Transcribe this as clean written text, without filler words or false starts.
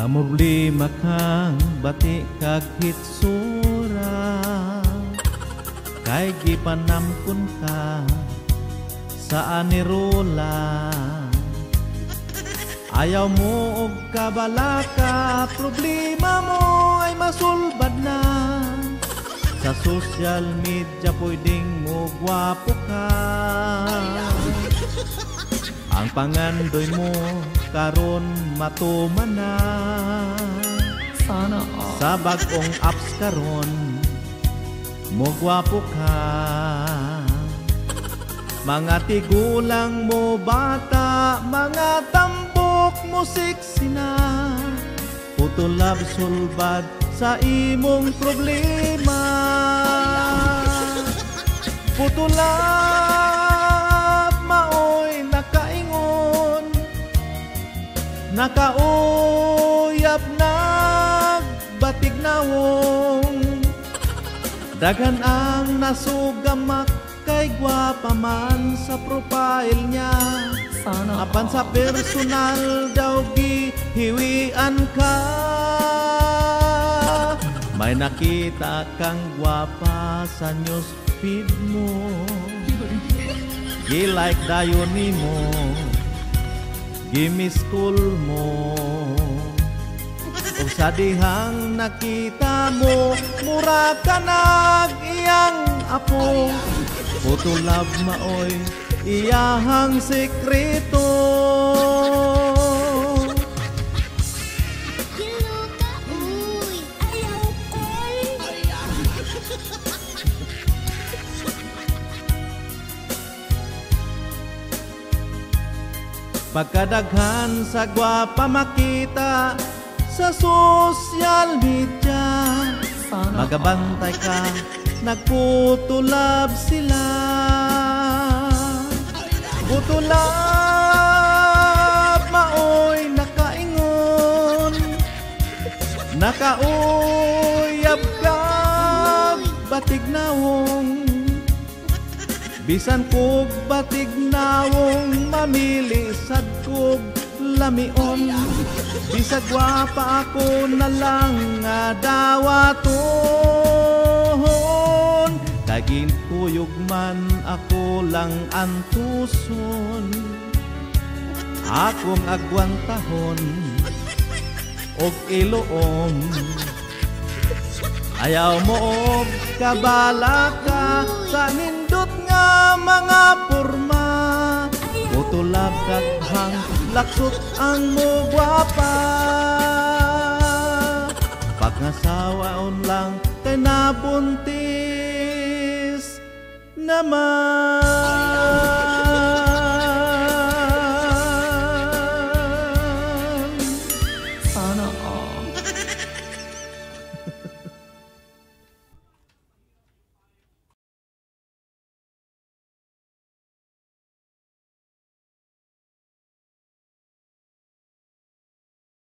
Problema kang bati kag hitsura, kay gipanamkon ka sa anirula. Ayaw mo og kabalaka, problema mo ay masulbad na. Sa social media pwedeng mo gwapo ka. Ang pangandoy mo karon matuman na. Sana all. Sa bagong apps karon mo gwapo ka. Mga tigulang mo bata, mga tambok mo sexy na. Putulab sulbad sa imong problema. Putulab maoy nakaingon, nakauyab nagbatig nawong. Daghan ang nasugamak kay gwapa man sa profile niya. Sana Apan sa personal daw gihiwian ka. May nakita kang gwapa sa newsfeed mo. Gi-like dayon nimo, gi-miss call mo. O sa dihang nakita mo, mura ka nag-iyang apo. Putulab maoy iyahang sekreto. Pagkadaghan sa gwapa makita sa social media, magabantay ka, nagputulab sila. Putulab maoy nakaingon, nakauyab kag batig nawong. Bisan kog batig nawong, mamili sad kog lamion. Bisag gwapa ako na lang nga dawaton. Kagin kuyog man ako lang antuson. Akong agwantahon og iloom. Ayaw mo og kabalaka sa nindot nga mga porma. Putulab kaghang laksot ang mo gwapa. Pagnasawaon lang kay nabuntis naman.